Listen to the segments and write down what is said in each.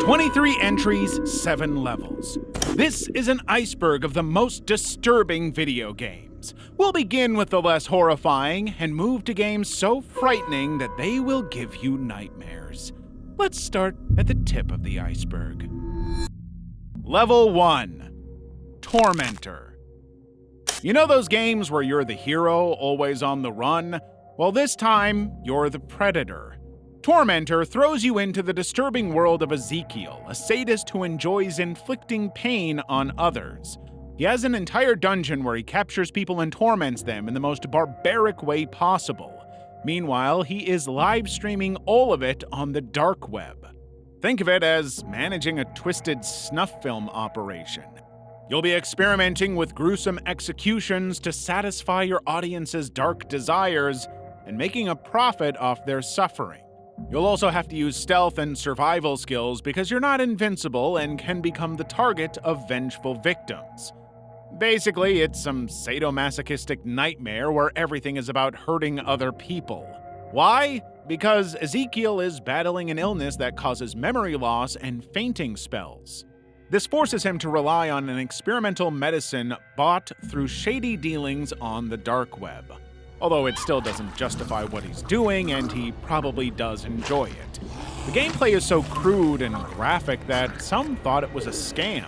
23 entries, 7 levels. This is an iceberg of the most disturbing video games. We'll begin with the less horrifying and move to games so frightening that they will give you nightmares. Let's start at the tip of the iceberg. Level 1. Tormentor. You know those games where you're the hero, always on the run? Well, this time, you're the predator. Tormentor throws you into the disturbing world of Ezekiel, a sadist who enjoys inflicting pain on others. He has an entire dungeon where he captures people and torments them in the most barbaric way possible. Meanwhile, he is live streaming all of it on the dark web. Think of it as managing a twisted snuff film operation. You'll be experimenting with gruesome executions to satisfy your audience's dark desires and making a profit off their suffering. You'll also have to use stealth and survival skills because you're not invincible and can become the target of vengeful victims. Basically, it's some sadomasochistic nightmare where everything is about hurting other people. Why? Because Ezekiel is battling an illness that causes memory loss and fainting spells. This forces him to rely on an experimental medicine bought through shady dealings on the dark web. Although it still doesn't justify what he's doing, and he probably does enjoy it. The gameplay is so crude and graphic that some thought it was a scam.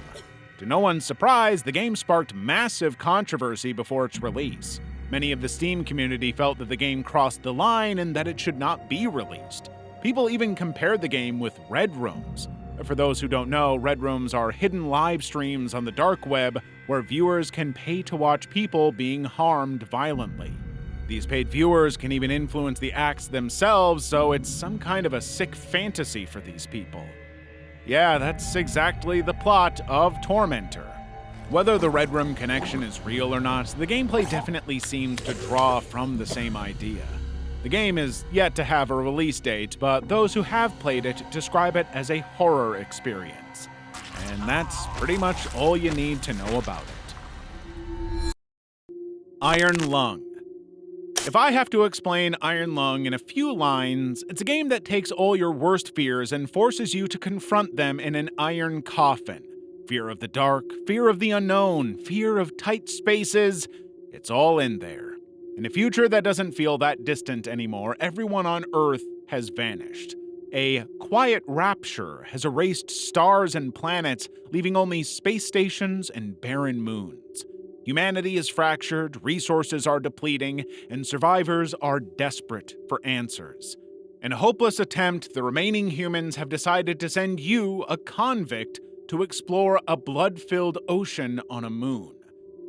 To no one's surprise, the game sparked massive controversy before its release. Many of the Steam community felt that the game crossed the line and that it should not be released. People even compared the game with Red Rooms. For those who don't know, Red Rooms are hidden live streams on the dark web where viewers can pay to watch people being harmed violently. These paid viewers can even influence the acts themselves, so it's some kind of a sick fantasy for these people. Yeah, that's exactly the plot of Tormentor. Whether the Red Room connection is real or not, the gameplay definitely seems to draw from the same idea. The game is yet to have a release date, but those who have played it describe it as a horror experience. And that's pretty much all you need to know about it. Iron Lung. If I have to explain Iron Lung in a few lines, it's a game that takes all your worst fears and forces you to confront them in an iron coffin. Fear of the dark, fear of the unknown, fear of tight spaces, it's all in there. In a future that doesn't feel that distant anymore, everyone on Earth has vanished. A quiet rapture has erased stars and planets, leaving only space stations and barren moons. Humanity is fractured, resources are depleting, and survivors are desperate for answers. In a hopeless attempt, the remaining humans have decided to send you, a convict, to explore a blood-filled ocean on a moon.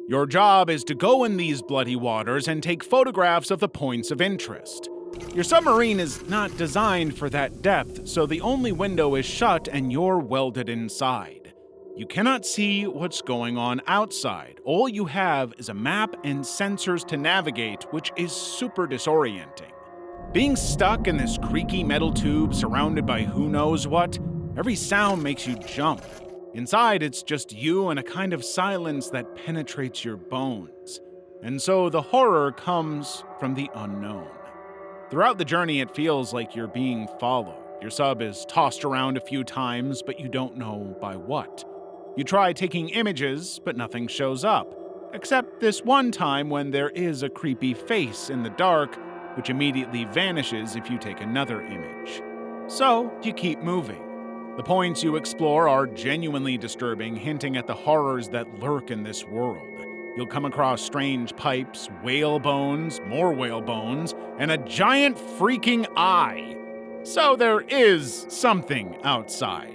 Your job is to go in these bloody waters and take photographs of the points of interest. Your submarine is not designed for that depth, so the only window is shut and you're welded inside. You cannot see what's going on outside. All you have is a map and sensors to navigate, which is super disorienting. Being stuck in this creaky metal tube surrounded by who knows what, every sound makes you jump. Inside, it's just you and a kind of silence that penetrates your bones. And so the horror comes from the unknown. Throughout the journey, it feels like you're being followed. Your sub is tossed around a few times, but you don't know by what. You try taking images, but nothing shows up, except this one time when there is a creepy face in the dark, which immediately vanishes if you take another image. So, you keep moving. The points you explore are genuinely disturbing, hinting at the horrors that lurk in this world. You'll come across strange pipes, whale bones, more whale bones, and a giant freaking eye. So there is something outside.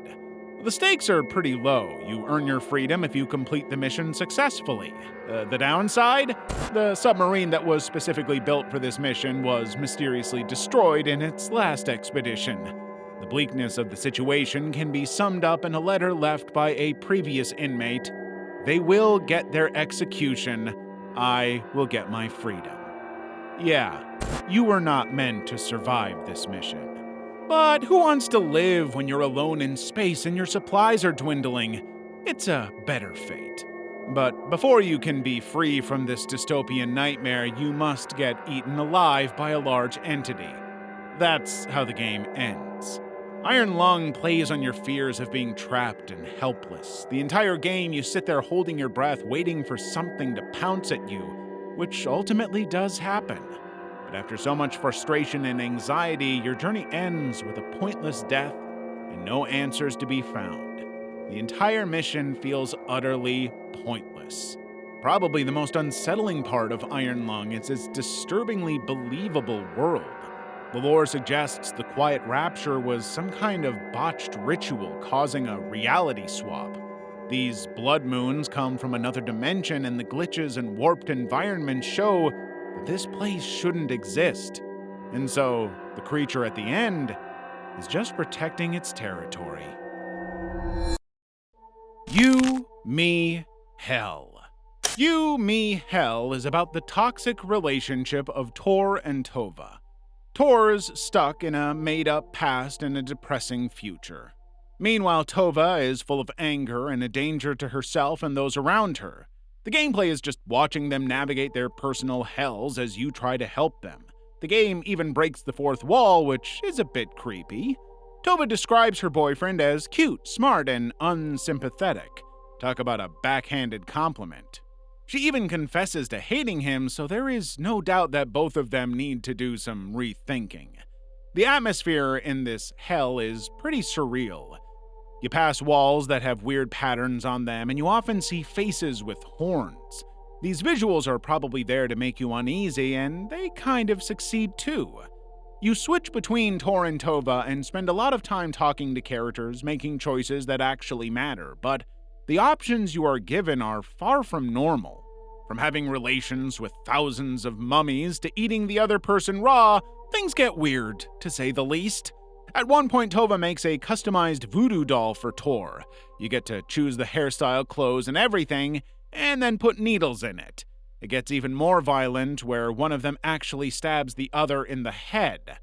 The stakes are pretty low. You earn your freedom if you complete the mission successfully. The downside? The submarine that was specifically built for this mission was mysteriously destroyed in its last expedition. The bleakness of the situation can be summed up in a letter left by a previous inmate. They will get their execution. I will get my freedom. Yeah, you were not meant to survive this mission. But who wants to live when you're alone in space and your supplies are dwindling? It's a better fate. But before you can be free from this dystopian nightmare, you must get eaten alive by a large entity. That's how the game ends. Iron Lung plays on your fears of being trapped and helpless. The entire game, you sit there holding your breath, waiting for something to pounce at you, which ultimately does happen. But after so much frustration and anxiety, your journey ends with a pointless death and no answers to be found. The entire mission feels utterly pointless. Probably the most unsettling part of Iron Lung is its disturbingly believable world. The lore suggests the Quiet Rapture was some kind of botched ritual causing a reality swap. These blood moons come from another dimension, and the glitches and warped environments show that this place shouldn't exist. And so, the creature at the end is just protecting its territory. You, Me, Hell. You, Me, Hell is about the toxic relationship of Tor and Tova. Tor's stuck in a made-up past and a depressing future. Meanwhile, Tova is full of anger and a danger to herself and those around her. The gameplay is just watching them navigate their personal hells as you try to help them. The game even breaks the fourth wall, which is a bit creepy. Tova describes her boyfriend as cute, smart, and unsympathetic. Talk about a backhanded compliment. She even confesses to hating him, so there is no doubt that both of them need to do some rethinking. The atmosphere in this hell is pretty surreal. You pass walls that have weird patterns on them, and you often see faces with horns. These visuals are probably there to make you uneasy, and they kind of succeed too. You switch between Tor and Tova and spend a lot of time talking to characters, making choices that actually matter, but the options you are given are far from normal. From having relations with thousands of mummies to eating the other person raw, things get weird, to say the least. At one point, Tova makes a customized voodoo doll for Tor. You get to choose the hairstyle, clothes, and everything, and then put needles in it. It gets even more violent, where one of them actually stabs the other in the head.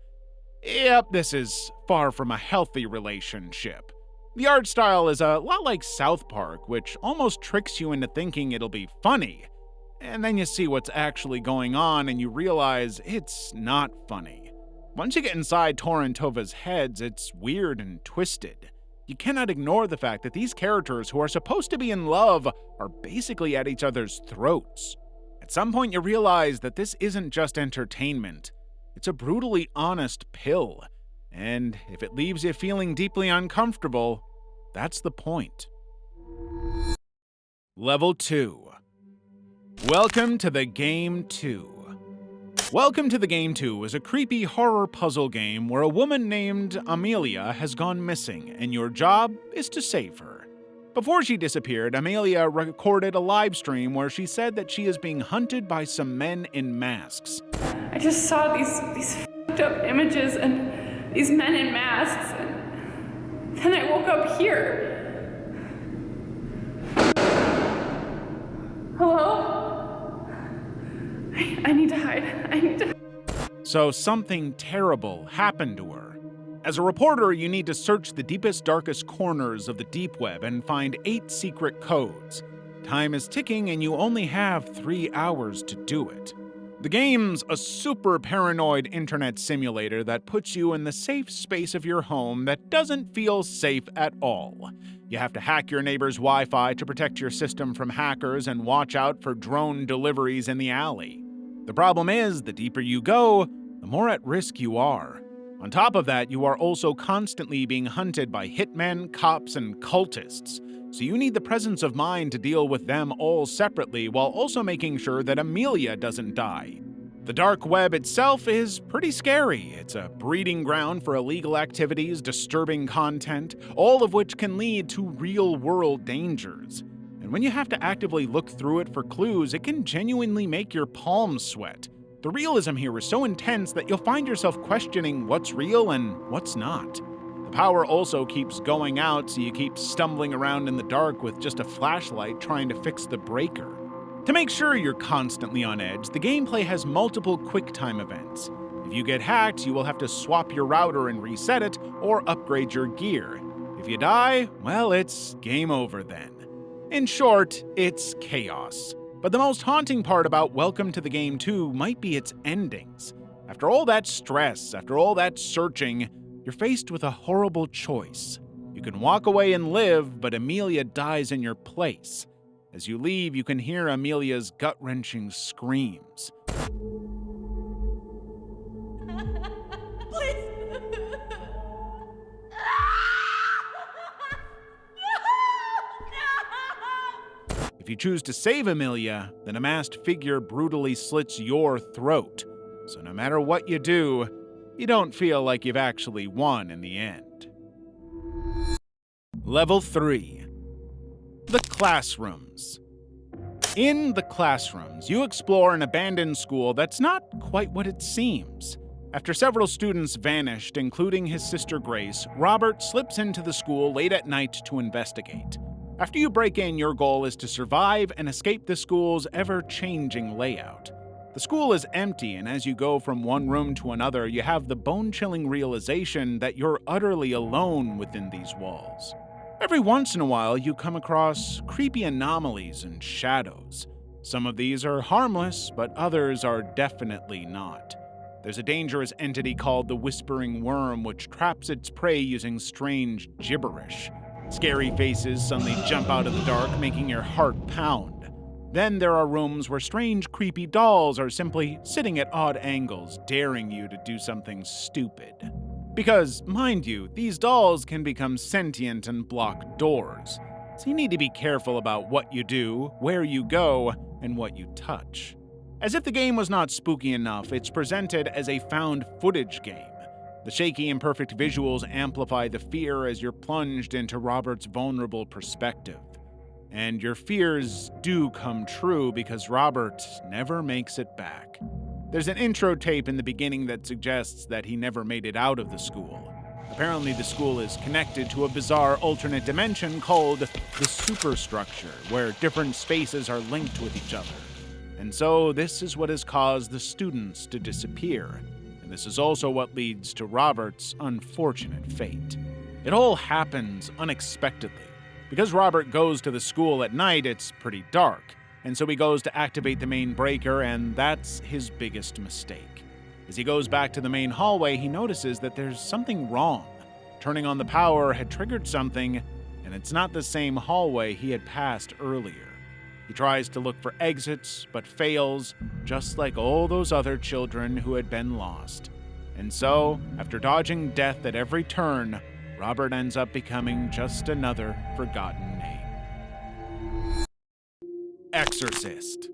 Yep, this is far from a healthy relationship. The art style is a lot like South Park, which almost tricks you into thinking it'll be funny. And then you see what's actually going on and you realize it's not funny. Once you get inside Tor and Tova's heads, it's weird and twisted. You cannot ignore the fact that these characters who are supposed to be in love are basically at each other's throats. At some point you realize that this isn't just entertainment. It's a brutally honest pill. And if it leaves you feeling deeply uncomfortable, that's the point. Level 2. Welcome to the Game 2. Welcome to the Game 2 is a creepy horror puzzle game where a woman named Amelia has gone missing, and your job is to save her. Before she disappeared, Amelia recorded a live stream where she said that she is being hunted by some men in masks. I just saw these fucked up images and these men in masks, and then I woke up here. Hello? I need to hide. So something terrible happened to her. As a reporter, you need to search the deepest, darkest corners of the deep web and find 8 secret codes. Time is ticking and you only have 3 hours to do it. The game's a super paranoid internet simulator that puts you in the safe space of your home that doesn't feel safe at all. You have to hack your neighbor's Wi-Fi to protect your system from hackers and watch out for drone deliveries in the alley. The problem is, the deeper you go, the more at risk you are. On top of that, you are also constantly being hunted by hitmen, cops, and cultists, so you need the presence of mind to deal with them all separately while also making sure that Amelia doesn't die. The dark web itself is pretty scary. It's a breeding ground for illegal activities, disturbing content, all of which can lead to real-world dangers. And when you have to actively look through it for clues, it can genuinely make your palms sweat. The realism here is so intense that you'll find yourself questioning what's real and what's not. The power also keeps going out, so you keep stumbling around in the dark with just a flashlight trying to fix the breaker. To make sure you're constantly on edge, the gameplay has multiple QuickTime events. If you get hacked, you will have to swap your router and reset it, or upgrade your gear. If you die, well, it's game over then. In short, it's chaos. But the most haunting part about Welcome to the Game 2 might be its endings. After all that stress, after all that searching, You're faced with a horrible choice. You can walk away and live, but Amelia dies in your place. As you leave, you can hear Amelia's gut-wrenching screams. Please. If you choose to save Amelia, then a masked figure brutally slits your throat. So no matter what you do, you don't feel like you've actually won in the end. Level 3. The Classrooms. In the classrooms, you explore an abandoned school that's not quite what it seems. After several students vanished, including his sister Grace, Robert slips into the school late at night to investigate. After you break in, your goal is to survive and escape the school's ever-changing layout. The school is empty, and as you go from one room to another, you have the bone-chilling realization that you're utterly alone within these walls. Every once in a while, you come across creepy anomalies and shadows. Some of these are harmless, but others are definitely not. There's a dangerous entity called the Whispering Worm, which traps its prey using strange gibberish. Scary faces suddenly jump out of the dark, making your heart pound. Then there are rooms where strange, creepy dolls are simply sitting at odd angles, daring you to do something stupid. Because, mind you, these dolls can become sentient and block doors. So you need to be careful about what you do, where you go, and what you touch. As if the game was not spooky enough, it's presented as a found footage game. The shaky, imperfect visuals amplify the fear as you're plunged into Robert's vulnerable perspective. And your fears do come true because Robert never makes it back. There's an intro tape in the beginning that suggests that he never made it out of the school. Apparently, the school is connected to a bizarre alternate dimension called the superstructure, where different spaces are linked with each other. And so, this is what has caused the students to disappear. And this is also what leads to Robert's unfortunate fate. It all happens unexpectedly. Because Robert goes to the school at night, it's pretty dark, and so he goes to activate the main breaker, and that's his biggest mistake. As he goes back to the main hallway, he notices that there's something wrong. Turning on the power had triggered something, and it's not the same hallway he had passed earlier. He tries to look for exits, but fails, just like all those other children who had been lost. And so, after dodging death at every turn, Robert ends up becoming just another forgotten name. Exorcist.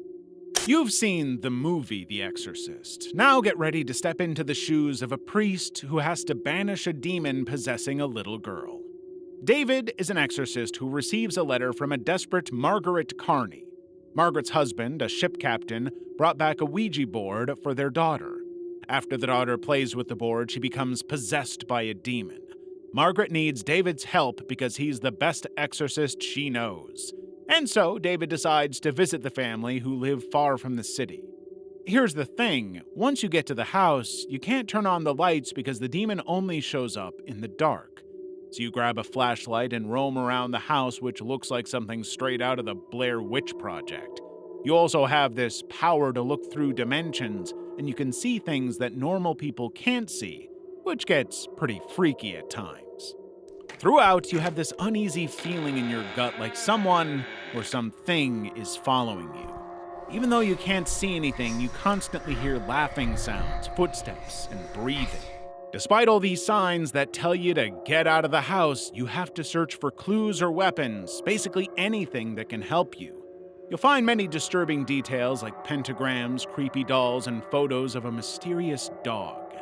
You've seen the movie The Exorcist. Now get ready to step into the shoes of a priest who has to banish a demon possessing a little girl. David is an exorcist who receives a letter from a desperate Margaret Carney. Margaret's husband, a ship captain, brought back a Ouija board for their daughter. After the daughter plays with the board, she becomes possessed by a demon. Margaret needs David's help because he's the best exorcist she knows. And so, David decides to visit the family who live far from the city. Here's the thing, once you get to the house, you can't turn on the lights because the demon only shows up in the dark. So you grab a flashlight and roam around the house, which looks like something straight out of the Blair Witch Project. You also have this power to look through dimensions, and you can see things that normal people can't see, which gets pretty freaky at times. Throughout, you have this uneasy feeling in your gut like someone or something is following you. Even though you can't see anything, you constantly hear laughing sounds, footsteps, and breathing. Despite all these signs that tell you to get out of the house, you have to search for clues or weapons, basically anything that can help you. You'll find many disturbing details like pentagrams, creepy dolls, and photos of a mysterious dog.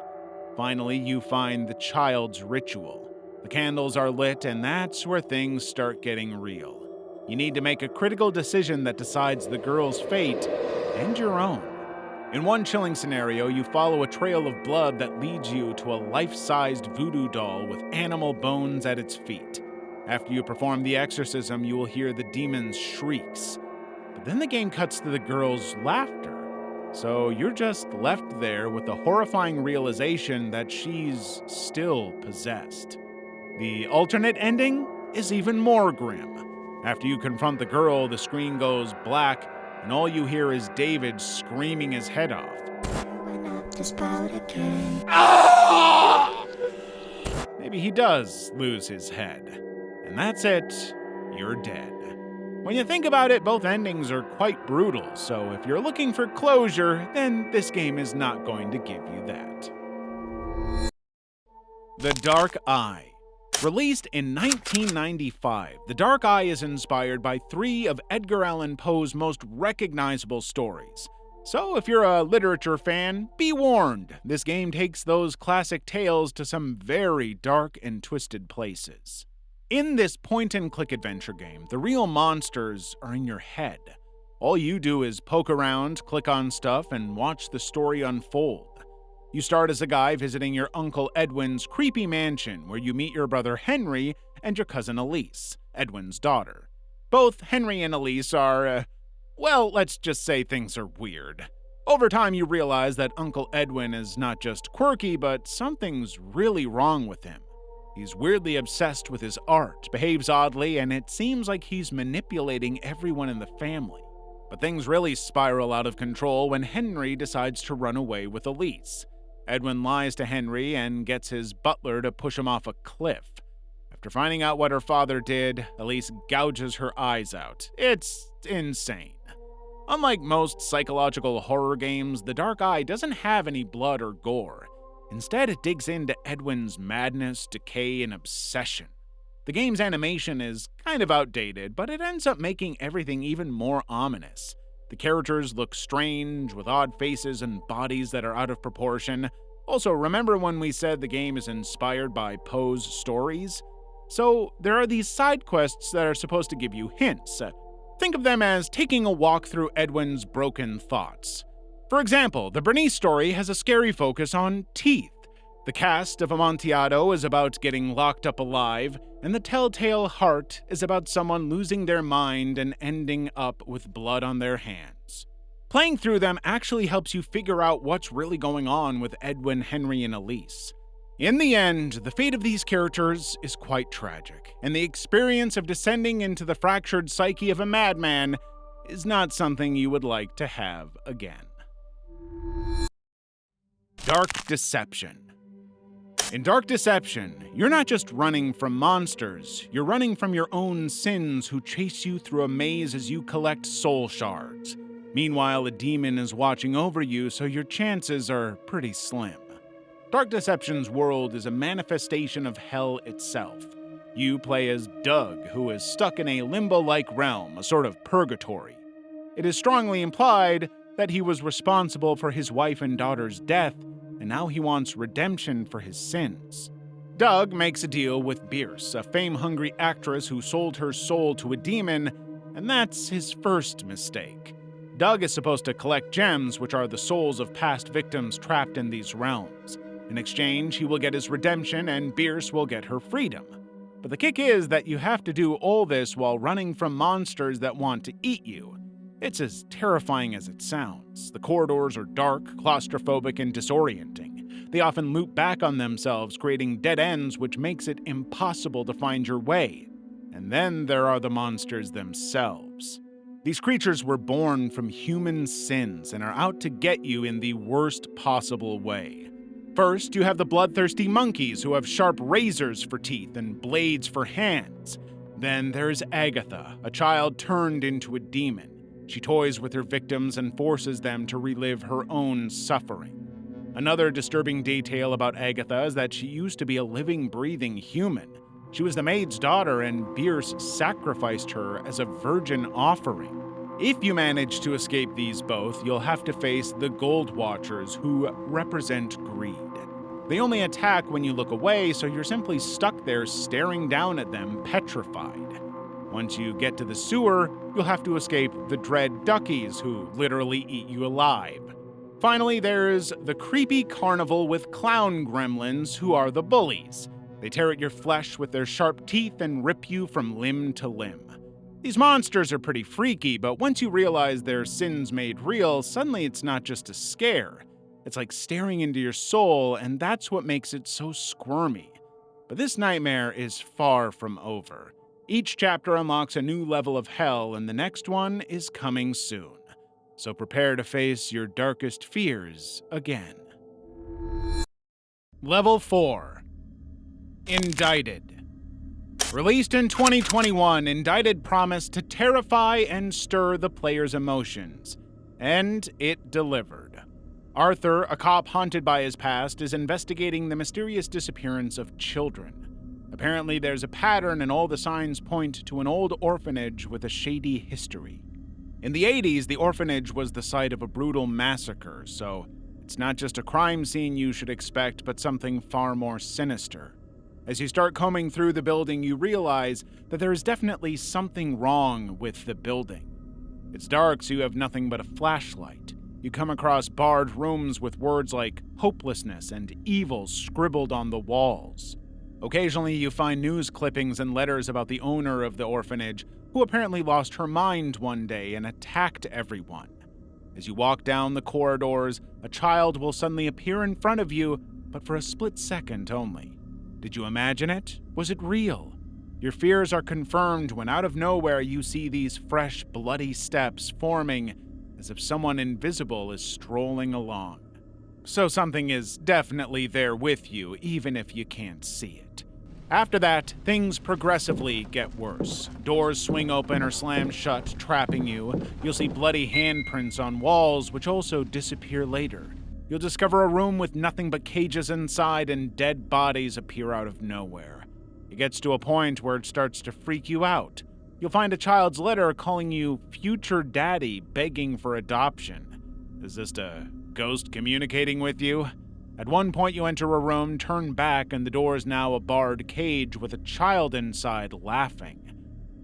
Finally, you find the child's ritual. The candles are lit, and that's where things start getting real. You need to make a critical decision that decides the girl's fate and your own. In one chilling scenario, you follow a trail of blood that leads you to a life-sized voodoo doll with animal bones at its feet. After you perform the exorcism, you will hear the demon's shrieks. But then the game cuts to the girl's laughter. So you're just left there with the horrifying realization that she's still possessed. The alternate ending is even more grim. After you confront the girl, the screen goes black, and all you hear is David screaming his head off. maybe he does lose his head. And that's it, you're dead. When you think about it, both endings are quite brutal, so if you're looking for closure, then this game is not going to give you that. The Dark Eye. Released in 1995, The Dark Eye is inspired by 3 of Edgar Allan Poe's most recognizable stories. So if you're a literature fan, be warned, this game takes those classic tales to some very dark and twisted places. In this point-and-click adventure game, the real monsters are in your head. All you do is poke around, click on stuff, and watch the story unfold. You start as a guy visiting your Uncle Edwin's creepy mansion, where you meet your brother Henry and your cousin Elise, Edwin's daughter. Both Henry and Elise are, well, let's just say things are weird. Over time, you realize that Uncle Edwin is not just quirky, but something's really wrong with him. He's weirdly obsessed with his art, behaves oddly, and it seems like he's manipulating everyone in the family. But things really spiral out of control when Henry decides to run away with Elise. Edwin lies to Henry and gets his butler to push him off a cliff. After finding out what her father did, Elise gouges her eyes out. It's insane. Unlike most psychological horror games, The Dark Eye doesn't have any blood or gore. Instead, it digs into Edwin's madness, decay, and obsession. The game's animation is kind of outdated, but it ends up making everything even more ominous. The characters look strange, with odd faces and bodies that are out of proportion. Also, remember when we said the game is inspired by Poe's stories? So, there are these side quests that are supposed to give you hints. Think of them as taking a walk through Edwin's broken thoughts. For example, the Bernice story has a scary focus on teeth. The cast of Amontillado is about getting locked up alive, and The Telltale Heart is about someone losing their mind and ending up with blood on their hands. Playing through them actually helps you figure out what's really going on with Edwin, Henry, and Elise. In the end, the fate of these characters is quite tragic, and the experience of descending into the fractured psyche of a madman is not something you would like to have again. Dark Deception. In Dark Deception, you're not just running from monsters, you're running from your own sins who chase you through a maze as you collect soul shards. Meanwhile, a demon is watching over you, so your chances are pretty slim. Dark Deception's world is a manifestation of hell itself. You play as Doug, who is stuck in a limbo-like realm, a sort of purgatory. It is strongly implied that he was responsible for his wife and daughter's death, and now he wants redemption for his sins. Doug makes a deal with Bierce, a fame-hungry actress who sold her soul to a demon, and that's his first mistake. Doug is supposed to collect gems, which are the souls of past victims trapped in these realms. In exchange, he will get his redemption, and Bierce will get her freedom. But the kick is that you have to do all this while running from monsters that want to eat you. It's as terrifying as it sounds. The corridors are dark, claustrophobic, and disorienting. They often loop back on themselves, creating dead ends which makes it impossible to find your way. And then there are the monsters themselves. These creatures were born from human sins and are out to get you in the worst possible way. First, you have the bloodthirsty monkeys who have sharp razors for teeth and blades for hands. Then there's Agatha, a child turned into a demon. She toys with her victims and forces them to relive her own suffering. Another disturbing detail about Agatha is that she used to be a living, breathing human. She was the maid's daughter, and Bierce sacrificed her as a virgin offering. If you manage to escape these both, you'll have to face the Gold Watchers, who represent greed. They only attack when you look away, so you're simply stuck there staring down at them, petrified. Once you get to the sewer, you'll have to escape the dread Duckies, who literally eat you alive. Finally, there's the creepy carnival with clown gremlins, who are the bullies. They tear at your flesh with their sharp teeth and rip you from limb to limb. These monsters are pretty freaky, but once you realize their sins made real, suddenly it's not just a scare. It's like staring into your soul, and that's what makes it so squirmy. But this nightmare is far from over. Each chapter unlocks a new level of hell, and the next one is coming soon. So prepare to face your darkest fears again. Level 4. Indicted. Released in 2021, Indicted promised to terrify and stir the player's emotions. And it delivered. Arthur, a cop haunted by his past, is investigating the mysterious disappearance of children. Apparently, there's a pattern and all the signs point to an old orphanage with a shady history. In the 80s, the orphanage was the site of a brutal massacre, so it's not just a crime scene you should expect, but something far more sinister. As you start combing through the building, you realize that there is definitely something wrong with the building. It's dark, so you have nothing but a flashlight. You come across barred rooms with words like hopelessness and evil scribbled on the walls. Occasionally, you find news clippings and letters about the owner of the orphanage, who apparently lost her mind one day and attacked everyone. As you walk down the corridors, a child will suddenly appear in front of you, but for a split second only. Did you imagine it? Was it real? Your fears are confirmed when out of nowhere you see these fresh, bloody steps forming as if someone invisible is strolling along. So something is definitely there with you, even if you can't see it. After that, things progressively get worse. Doors swing open or slam shut, trapping you. You'll see bloody handprints on walls, which also disappear later. You'll discover a room with nothing but cages inside, and dead bodies appear out of nowhere. It gets to a point where it starts to freak you out. You'll find a child's letter calling you future daddy, begging for adoption. Is this a ghost communicating with you? At one point you enter a room, turn back, and the door is now a barred cage with a child inside laughing.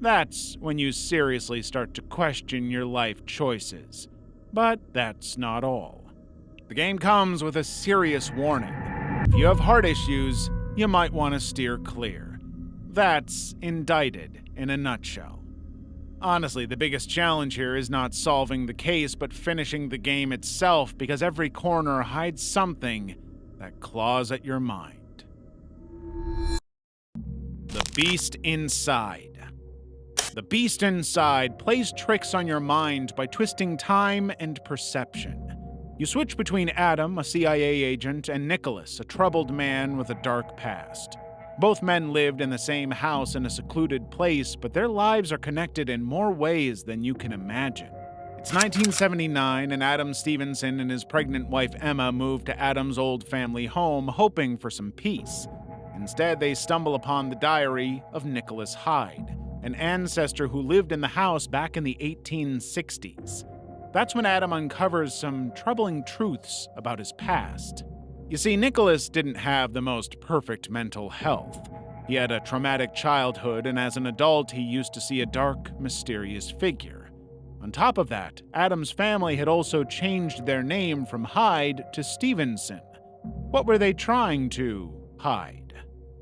That's when you seriously start to question your life choices. But that's not all. The game comes with a serious warning. If you have heart issues, you might want to steer clear. That's Indicted in a nutshell. Honestly, the biggest challenge here is not solving the case, but finishing the game itself, because every corner hides something that claws at your mind. The Beast Inside. The Beast Inside plays tricks on your mind by twisting time and perception. You switch between Adam, a CIA agent, and Nicholas, a troubled man with a dark past. Both men lived in the same house in a secluded place, but their lives are connected in more ways than you can imagine. It's 1979, and Adam Stevenson and his pregnant wife Emma move to Adam's old family home, hoping for some peace. Instead, they stumble upon the diary of Nicholas Hyde, an ancestor who lived in the house back in the 1860s. That's when Adam uncovers some troubling truths about his past. You see, Nicholas didn't have the most perfect mental health. He had a traumatic childhood, and as an adult, he used to see a dark, mysterious figure. On top of that, Adam's family had also changed their name from Hyde to Stevenson. What were they trying to hide?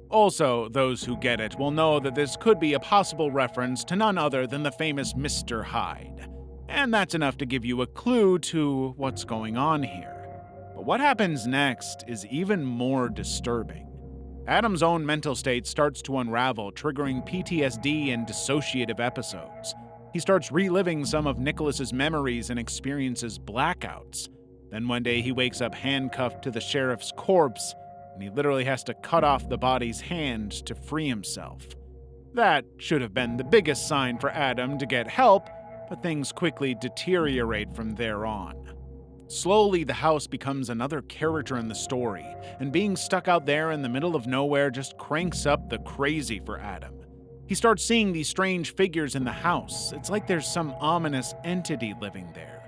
Also, those who get it will know that this could be a possible reference to none other than the famous Mr. Hyde. And that's enough to give you a clue to what's going on here. But what happens next is even more disturbing. Adam's own mental state starts to unravel, triggering PTSD and dissociative episodes. He starts reliving some of Nicholas's memories and experiences blackouts. Then one day he wakes up handcuffed to the sheriff's corpse, and he literally has to cut off the body's hand to free himself. That should have been the biggest sign for Adam to get help, but things quickly deteriorate from there on. Slowly, the house becomes another character in the story, and being stuck out there in the middle of nowhere just cranks up the crazy for Adam. He starts seeing these strange figures in the house. It's like there's some ominous entity living there.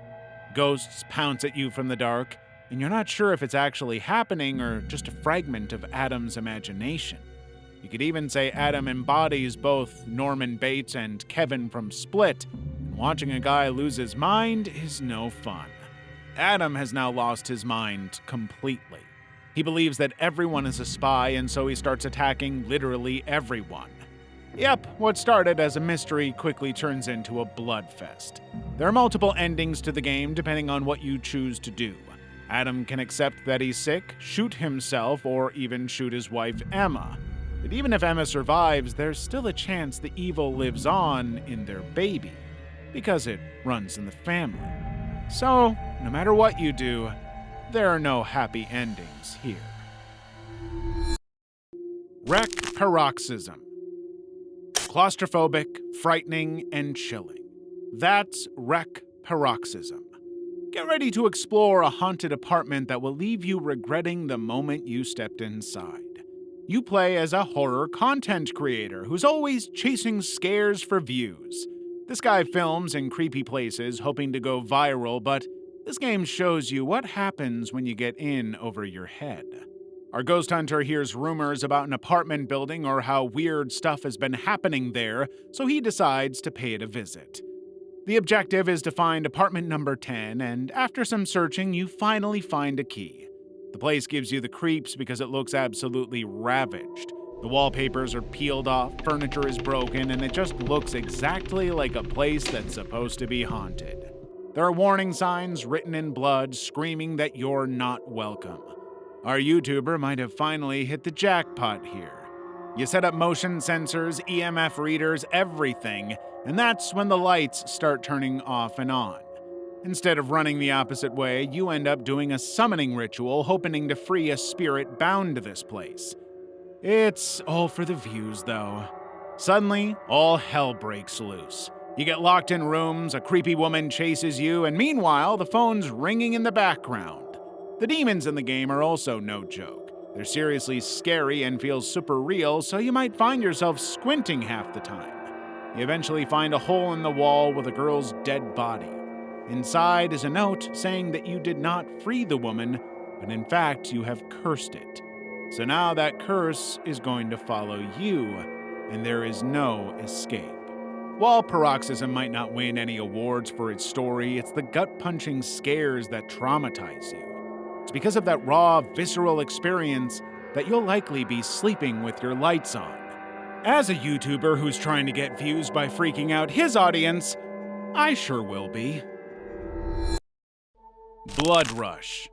Ghosts pounce at you from the dark, and you're not sure if it's actually happening or just a fragment of Adam's imagination. You could even say Adam embodies both Norman Bates and Kevin from Split, and watching a guy lose his mind is no fun. Adam has now lost his mind completely. He believes that everyone is a spy, and so he starts attacking literally everyone. Yep, what started as a mystery quickly turns into a bloodfest. There are multiple endings to the game depending on what you choose to do. Adam can accept that he's sick, shoot himself, or even shoot his wife Emma. But even if Emma survives, there's still a chance the evil lives on in their baby, because it runs in the family. So, no matter what you do, there are no happy endings here. Wreck paroxysm. Claustrophobic, frightening, and chilling. That's wreck paroxysm. Get ready to explore a haunted apartment that will leave you regretting the moment you stepped inside. You play as a horror content creator who's always chasing scares for views. This guy films in creepy places hoping to go viral, but this game shows you what happens when you get in over your head. Our ghost hunter hears rumors about an apartment building or how weird stuff has been happening there, so he decides to pay it a visit. The objective is to find apartment number 10, and after some searching, you finally find a key. The place gives you the creeps because it looks absolutely ravaged. The wallpapers are peeled off, furniture is broken, and it just looks exactly like a place that's supposed to be haunted. There are warning signs written in blood screaming that you're not welcome. Our YouTuber might have finally hit the jackpot here. You set up motion sensors, EMF readers, everything, and that's when the lights start turning off and on. Instead of running the opposite way, you end up doing a summoning ritual hoping to free a spirit bound to this place. It's all for the views, though. Suddenly, all hell breaks loose. You get locked in rooms, a creepy woman chases you, and meanwhile, the phone's ringing in the background. The demons in the game are also no joke. They're seriously scary and feel super real, so you might find yourself squinting half the time. You eventually find a hole in the wall with a girl's dead body. Inside is a note saying that you did not free the woman, but in fact you have cursed it. So now that curse is going to follow you, and there is no escape. While Paroxysm might not win any awards for its story, it's the gut-punching scares that traumatize you. It's because of that raw, visceral experience that you'll likely be sleeping with your lights on. As a YouTuber who's trying to get views by freaking out his audience, I sure will be. Blood Rush.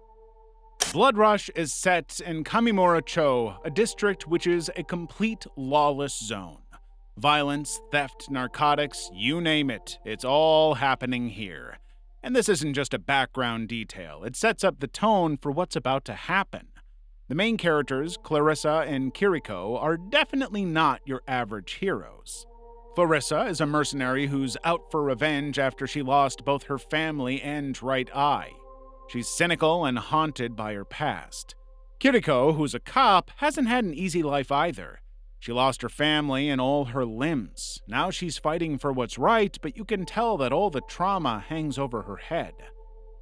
Blood Rush is set in Kamimura-cho, a district which is a complete lawless zone. Violence, theft, narcotics, you name it, it's all happening here. And this isn't just a background detail, it sets up the tone for what's about to happen. The main characters, Clarissa and Kiriko, are definitely not your average heroes. Clarissa is a mercenary who's out for revenge after she lost both her family and right eye. She's cynical and haunted by her past. Kiriko, who's a cop, hasn't had an easy life either. She lost her family and all her limbs. Now she's fighting for what's right, but you can tell that all the trauma hangs over her head.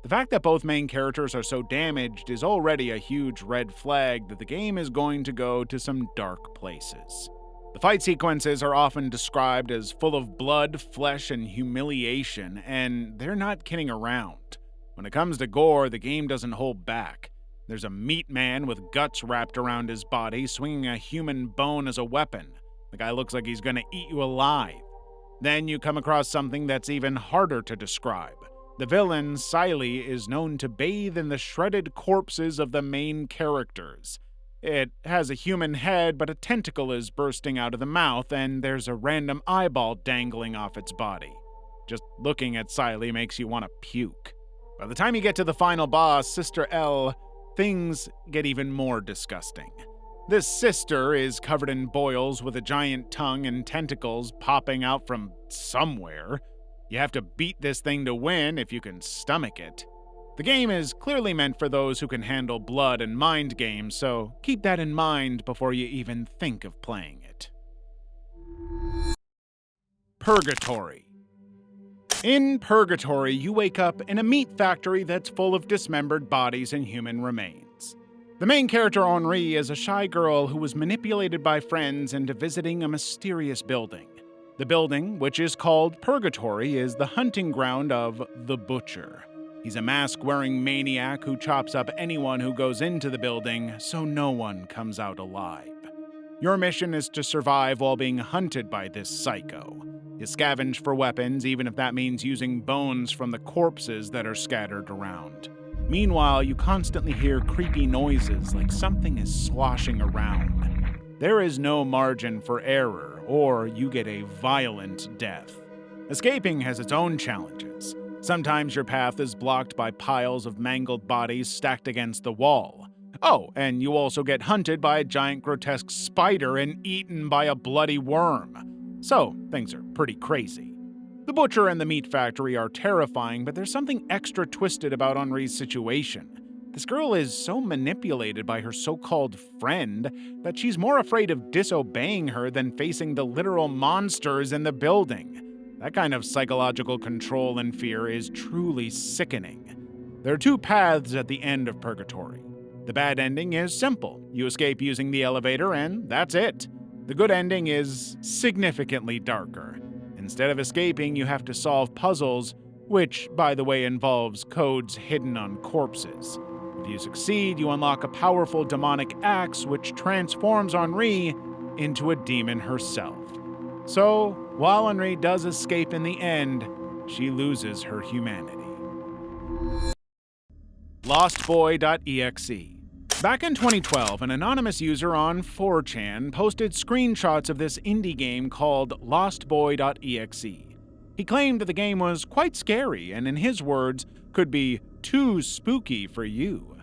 The fact that both main characters are so damaged is already a huge red flag that the game is going to go to some dark places. The fight sequences are often described as full of blood, flesh, and humiliation, and they're not kidding around. When it comes to gore, the game doesn't hold back. There's a meat man with guts wrapped around his body, swinging a human bone as a weapon. The guy looks like he's gonna eat you alive. Then you come across something that's even harder to describe. The villain, Siley, is known to bathe in the shredded corpses of the main characters. It has a human head, but a tentacle is bursting out of the mouth, and there's a random eyeball dangling off its body. Just looking at Siley makes you want to puke. By the time you get to the final boss, Sister L, things get even more disgusting. This sister is covered in boils with a giant tongue and tentacles popping out from somewhere. You have to beat this thing to win if you can stomach it. The game is clearly meant for those who can handle blood and mind games, so keep that in mind before you even think of playing it. Purgatory. In Purgatory, you wake up in a meat factory that's full of dismembered bodies and human remains. The main character, Henri, is a shy girl who was manipulated by friends into visiting a mysterious building. The building, which is called Purgatory, is the hunting ground of the Butcher. He's a mask-wearing maniac who chops up anyone who goes into the building, so no one comes out alive. Your mission is to survive while being hunted by this psycho. You scavenge for weapons, even if that means using bones from the corpses that are scattered around. Meanwhile, you constantly hear creepy noises like something is sloshing around. There is no margin for error, or you get a violent death. Escaping has its own challenges. Sometimes your path is blocked by piles of mangled bodies stacked against the wall. Oh, and you also get hunted by a giant grotesque spider and eaten by a bloody worm. So, things are pretty crazy. The butcher and the meat factory are terrifying, but there's something extra twisted about Henri's situation. This girl is so manipulated by her so-called friend that she's more afraid of disobeying her than facing the literal monsters in the building. That kind of psychological control and fear is truly sickening. There are two paths at the end of Purgatory. The bad ending is simple. You escape using the elevator and that's it. The good ending is significantly darker. Instead of escaping, you have to solve puzzles, which, by the way, involves codes hidden on corpses. If you succeed, you unlock a powerful demonic axe which transforms Henri into a demon herself. So, while Henri does escape in the end, she loses her humanity. LostBoy.exe. Back in 2012, an anonymous user on 4chan posted screenshots of this indie game called LostBoy.exe. He claimed that the game was quite scary and, in his words, could be too spooky for you.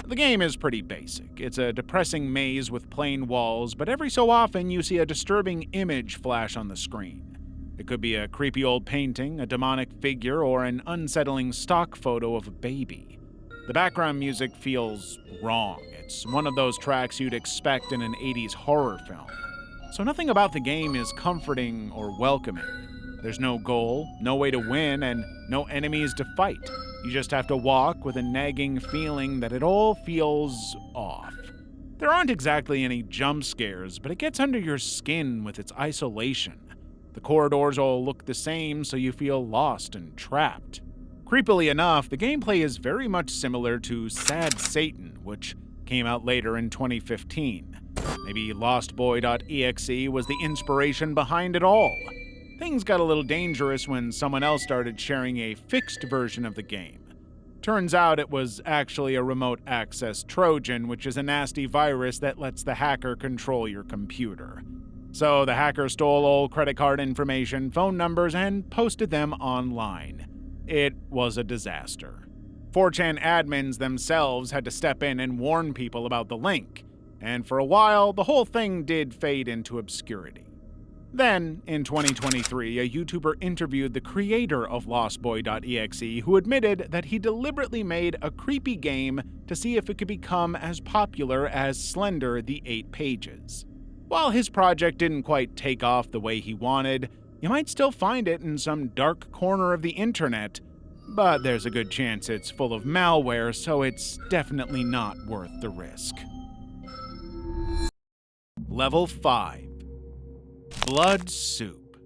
The game is pretty basic. It's a depressing maze with plain walls, but every so often you see a disturbing image flash on the screen. It could be a creepy old painting, a demonic figure, or an unsettling stock photo of a baby. The background music feels wrong. It's one of those tracks you'd expect in an 80s horror film. So nothing about the game is comforting or welcoming. There's no goal, no way to win, and no enemies to fight. You just have to walk with a nagging feeling that it all feels off. There aren't exactly any jump scares, but it gets under your skin with its isolation. The corridors all look the same, so you feel lost and trapped. Creepily enough, the gameplay is very much similar to Sad Satan, which came out later in 2015. Maybe LostBoy.exe was the inspiration behind it all. Things got a little dangerous when someone else started sharing a fixed version of the game. Turns out it was actually a remote access Trojan, which is a nasty virus that lets the hacker control your computer. So the hacker stole all credit card information, phone numbers, and posted them online. It was a disaster. 4chan admins themselves had to step in and warn people about the link, and for a while, the whole thing did fade into obscurity. Then, in 2023, a YouTuber interviewed the creator of LostBoy.exe, who admitted that he deliberately made a creepy game to see if it could become as popular as Slender: The 8 Pages. While his project didn't quite take off the way he wanted, you might still find it in some dark corner of the internet, but there's a good chance it's full of malware, so it's definitely not worth the risk. Level 5. Blood Soup.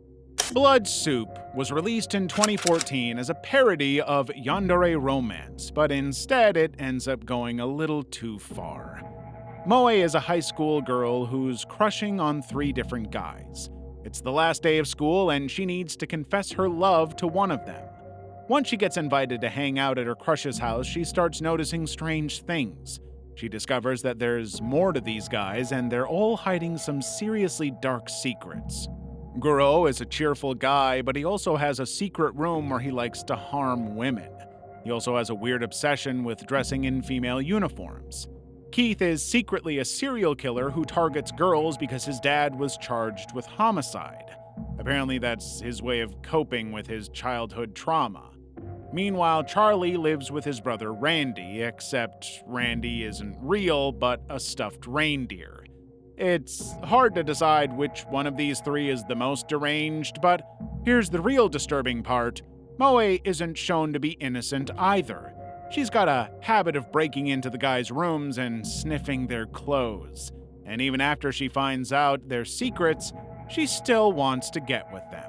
Blood Soup was released in 2014 as a parody of Yandere Romance, but instead it ends up going a little too far. Moe is a high school girl who's crushing on 3 different guys. It's the last day of school and she needs to confess her love to one of them. Once she gets invited to hang out at her crush's house, she starts noticing strange things. She discovers that there's more to these guys, and they're all hiding some seriously dark secrets. Guro is a cheerful guy, but he also has a secret room where he likes to harm women. He also has a weird obsession with dressing in female uniforms. Keith is secretly a serial killer who targets girls because his dad was charged with homicide. Apparently that's his way of coping with his childhood trauma. Meanwhile, Charlie lives with his brother Randy, except Randy isn't real, but a stuffed reindeer. It's hard to decide which one of these 3 is the most deranged, but here's the real disturbing part. Moe isn't shown to be innocent either. She's got a habit of breaking into the guys' rooms and sniffing their clothes. And even after she finds out their secrets, she still wants to get with them.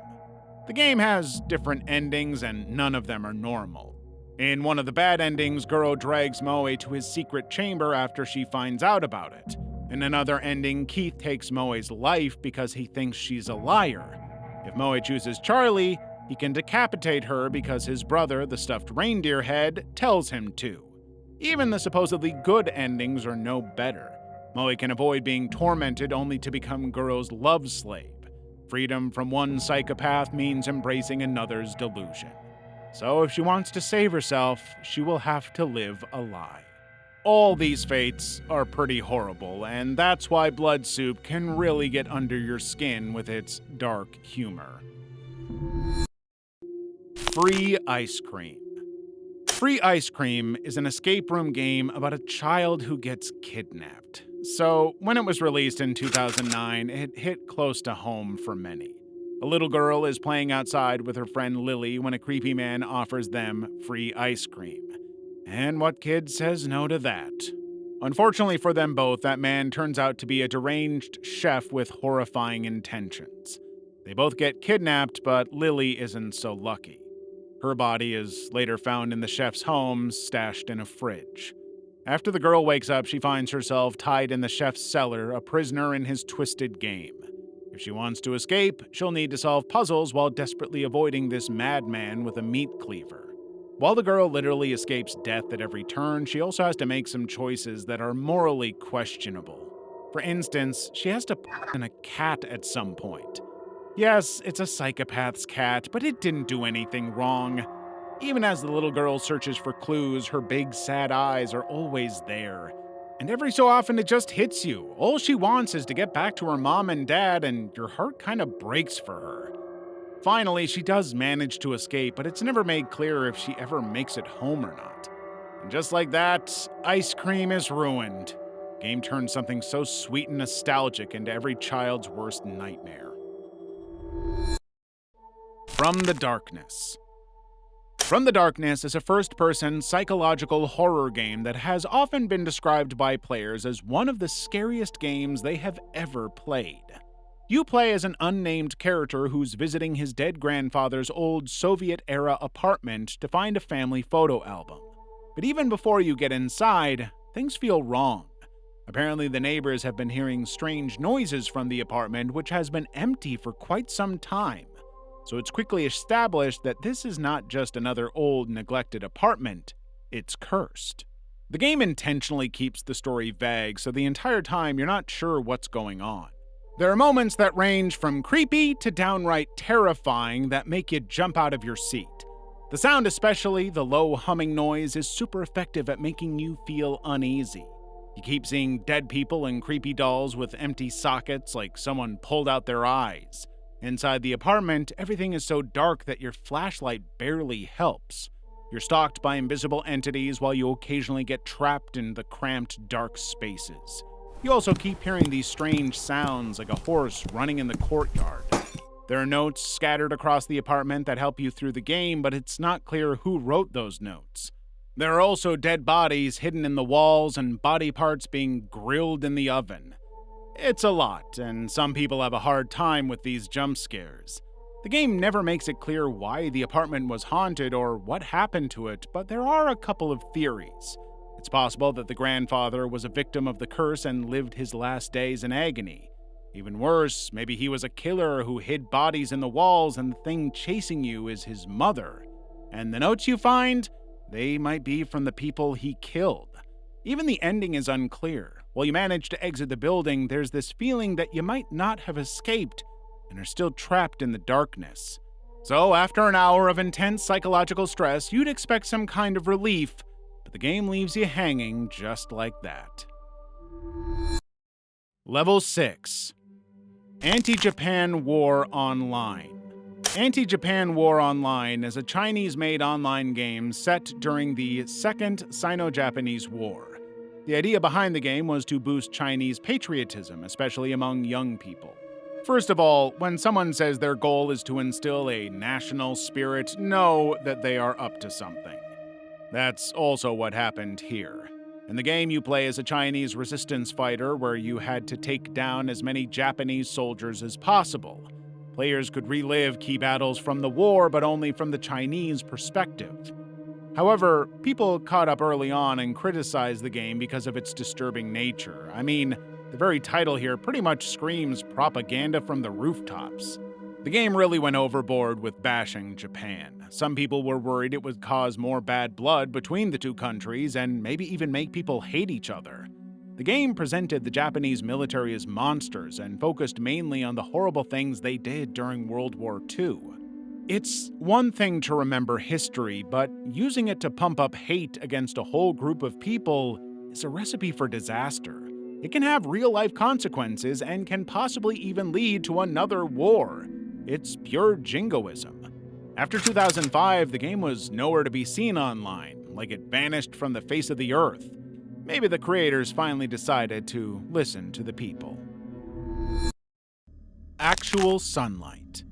The game has different endings, and none of them are normal. In one of the bad endings, Guro drags Moe to his secret chamber after she finds out about it. In another ending, Keith takes Moe's life because he thinks she's a liar. If Moe chooses Charlie, he can decapitate her because his brother, the stuffed reindeer head, tells him to. Even the supposedly good endings are no better. Moe can avoid being tormented only to become Guro's love slave. Freedom from one psychopath means embracing another's delusion. So if she wants to save herself, she will have to live a lie. all these fates are pretty horrible, and that's why Blood Soup can really get under your skin with its dark humor. Free Ice Cream. Free Ice Cream is an escape room game about a child who gets kidnapped. So, when it was released in 2009, it hit close to home for many. A little girl is playing outside with her friend Lily when a creepy man offers them free ice cream. And what kid says no to that? Unfortunately for them both, that man turns out to be a deranged chef with horrifying intentions. They both get kidnapped, but Lily isn't so lucky. Her body is later found in the chef's home, stashed in a fridge. After the girl wakes up, she finds herself tied in the chef's cellar, a prisoner in his twisted game. If she wants to escape, she'll need to solve puzzles while desperately avoiding this madman with a meat cleaver. While the girl literally escapes death at every turn, she also has to make some choices that are morally questionable. For instance, she has to put in a cat at some point. Yes, it's a psychopath's cat, but it didn't do anything wrong. Even as the little girl searches for clues, her big sad eyes are always there. And every so often it just hits you. All she wants is to get back to her mom and dad, and your heart kind of breaks for her. Finally, she does manage to escape, but it's never made clear if she ever makes it home or not. And just like that, ice cream is ruined. The game turns something so sweet and nostalgic into every child's worst nightmare. From the Darkness. From the Darkness is a first-person psychological horror game that has often been described by players as one of the scariest games they have ever played. You play as an unnamed character who's visiting his dead grandfather's old Soviet-era apartment to find a family photo album. But even before you get inside, things feel wrong. Apparently, the neighbors have been hearing strange noises from the apartment, which has been empty for quite some time. So it's quickly established that this is not just another old, neglected apartment, it's cursed. The game intentionally keeps the story vague, so the entire time you're not sure what's going on. There are moments that range from creepy to downright terrifying that make you jump out of your seat. The sound, especially the low humming noise, is super effective at making you feel uneasy. You keep seeing dead people and creepy dolls with empty sockets like someone pulled out their eyes. Inside the apartment, everything is so dark that your flashlight barely helps. You're stalked by invisible entities while you occasionally get trapped in the cramped, dark spaces. You also keep hearing these strange sounds like a horse running in the courtyard. There are notes scattered across the apartment that help you through the game, but it's not clear who wrote those notes. There are also dead bodies hidden in the walls and body parts being grilled in the oven. It's a lot, and some people have a hard time with these jump scares. The game never makes it clear why the apartment was haunted or what happened to it, but there are a couple of theories. It's possible that the grandfather was a victim of the curse and lived his last days in agony. Even worse, maybe he was a killer who hid bodies in the walls and the thing chasing you is his mother. And the notes you find, they might be from the people he killed. Even the ending is unclear. While you manage to exit the building, there's this feeling that you might not have escaped and are still trapped in the darkness. So after an hour of intense psychological stress, you'd expect some kind of relief, but the game leaves you hanging just like that. Level 6. Anti-Japan War Online. Anti-Japan War Online is a Chinese-made online game set during the Second Sino-Japanese War. The idea behind the game was to boost Chinese patriotism, especially among young people. First of all, when someone says their goal is to instill a national spirit, know that they are up to something. That's also what happened here. In the game, you play as a Chinese resistance fighter where you had to take down as many Japanese soldiers as possible. Players could relive key battles from the war, but only from the Chinese perspective. However, people caught up early on and criticized the game because of its disturbing nature. I mean, the very title here pretty much screams propaganda from the rooftops. The game really went overboard with bashing Japan. Some people were worried it would cause more bad blood between the two countries and maybe even make people hate each other. The game presented the Japanese military as monsters and focused mainly on the horrible things they did during World War II. It's one thing to remember history, but using it to pump up hate against a whole group of people is a recipe for disaster. It can have real-life consequences and can possibly even lead to another war. It's pure jingoism. After 2005, the game was nowhere to be seen online, like it vanished from the face of the earth. Maybe the creators finally decided to listen to the people. Actual Sunlight.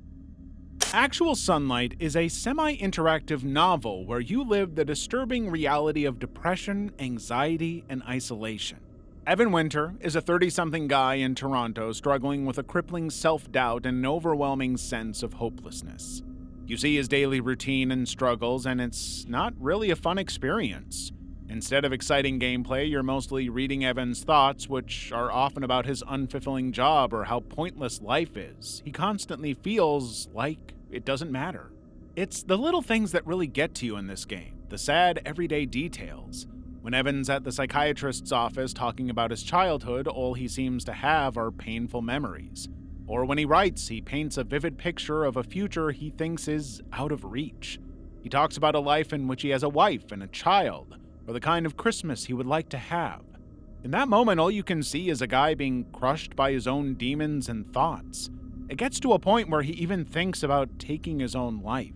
Actual Sunlight is a semi-interactive novel where you live the disturbing reality of depression, anxiety, and isolation. Evan Winter is a 30-something guy in Toronto struggling with a crippling self-doubt and an overwhelming sense of hopelessness. You see his daily routine and struggles, and it's not really a fun experience. Instead of exciting gameplay, you're mostly reading Evan's thoughts, which are often about his unfulfilling job or how pointless life is. He constantly feels like it doesn't matter. It's the little things that really get to you in this game, the sad, everyday details. When Evan's at the psychiatrist's office talking about his childhood, all he seems to have are painful memories. Or when he writes, he paints a vivid picture of a future he thinks is out of reach. He talks about a life in which he has a wife and a child, or the kind of Christmas he would like to have. In that moment, all you can see is a guy being crushed by his own demons and thoughts. It gets to a point where he even thinks about taking his own life.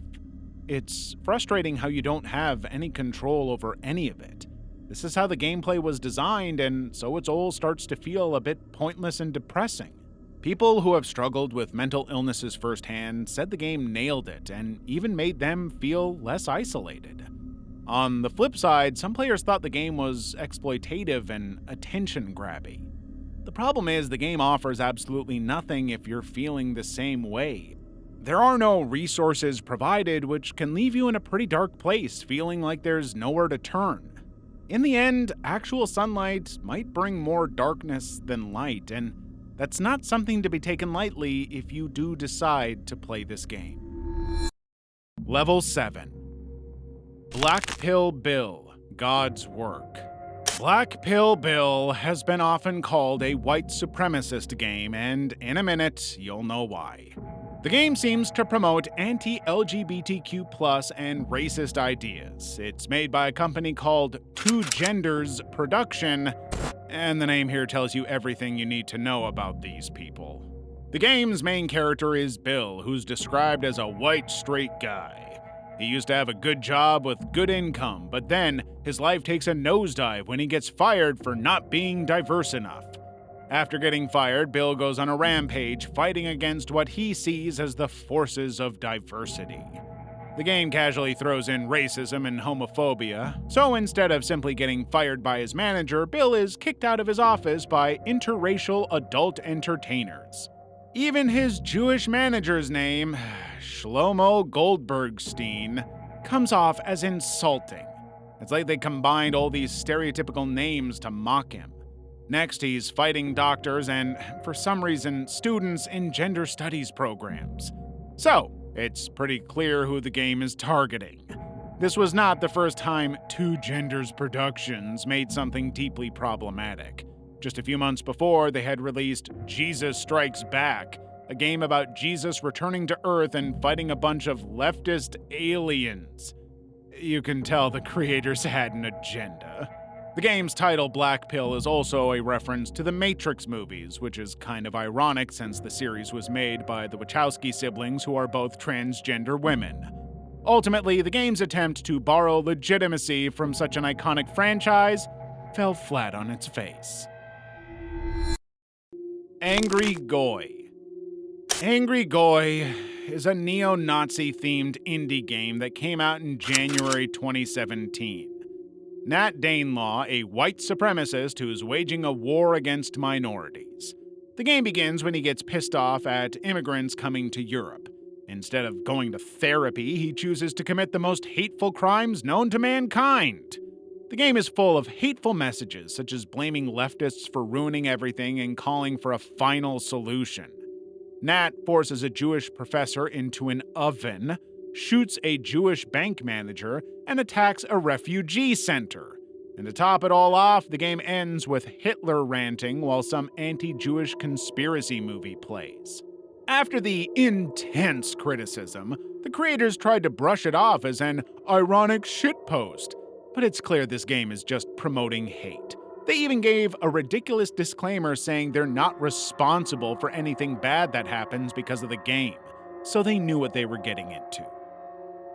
It's frustrating how you don't have any control over any of it. This is how the gameplay was designed, and so it all starts to feel a bit pointless and depressing. People who have struggled with mental illnesses firsthand said the game nailed it and even made them feel less isolated. On the flip side, some players thought the game was exploitative and attention-grabby. The problem is the game offers absolutely nothing if you're feeling the same way. There are no resources provided, which can leave you in a pretty dark place, feeling like there's nowhere to turn. In the end, Actual Sunlight might bring more darkness than light, and that's not something to be taken lightly if you do decide to play this game. Level 7. Black Pill Bill, God's Work. Black Pill Bill has been often called a white supremacist game, and in a minute, you'll know why. The game seems to promote anti-LGBTQ+ and racist ideas. It's made by a company called Two Genders Production, and the name here tells you everything you need to know about these people. The game's main character is Bill, who's described as a white straight guy. He used to have a good job with good income, but then his life takes a nosedive when he gets fired for not being diverse enough. After getting fired, Bill goes on a rampage, fighting against what he sees as the forces of diversity. The game casually throws in racism and homophobia, so instead of simply getting fired by his manager, Bill is kicked out of his office by interracial adult entertainers. Even his Jewish manager's name, Shlomo Goldbergstein, comes off as insulting. It's like they combined all these stereotypical names to mock him. Next, he's fighting doctors and, for some reason, students in gender studies programs. So, it's pretty clear who the game is targeting. This was not the first time Two Genders Productions made something deeply problematic. Just a few months before, they had released Jesus Strikes Back, a game about Jesus returning to Earth and fighting a bunch of leftist aliens. You can tell the creators had an agenda. The game's title, Black Pill, is also a reference to the Matrix movies, which is kind of ironic since the series was made by the Wachowski siblings, who are both transgender women. Ultimately, the game's attempt to borrow legitimacy from such an iconic franchise fell flat on its face. Angry Goy. Angry Goy is a neo-Nazi-themed indie game that came out in January 2017. Nat Danelaw, a white supremacist who's waging a war against minorities. The game begins when he gets pissed off at immigrants coming to Europe. Instead of going to therapy, he chooses to commit the most hateful crimes known to mankind. The game is full of hateful messages, such as blaming leftists for ruining everything and calling for a final solution. Nat forces a Jewish professor into an oven, shoots a Jewish bank manager, and attacks a refugee center. And to top it all off, the game ends with Hitler ranting while some anti-Jewish conspiracy movie plays. After the intense criticism, the creators tried to brush it off as an ironic shitpost, but it's clear this game is just promoting hate. They even gave a ridiculous disclaimer saying they're not responsible for anything bad that happens because of the game, so they knew what they were getting into.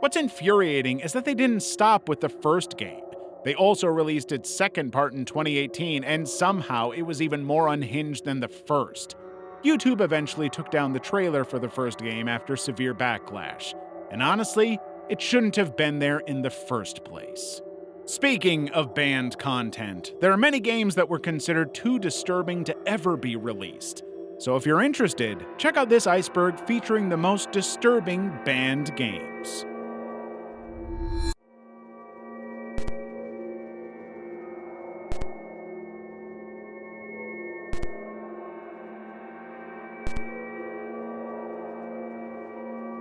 What's infuriating is that they didn't stop with the first game. They also released its second part in 2018, and somehow it was even more unhinged than the first. YouTube eventually took down the trailer for the first game after severe backlash, and honestly, it shouldn't have been there in the first place. Speaking of banned content, there are many games that were considered too disturbing to ever be released. So if you're interested, check out this iceberg featuring the most disturbing banned games.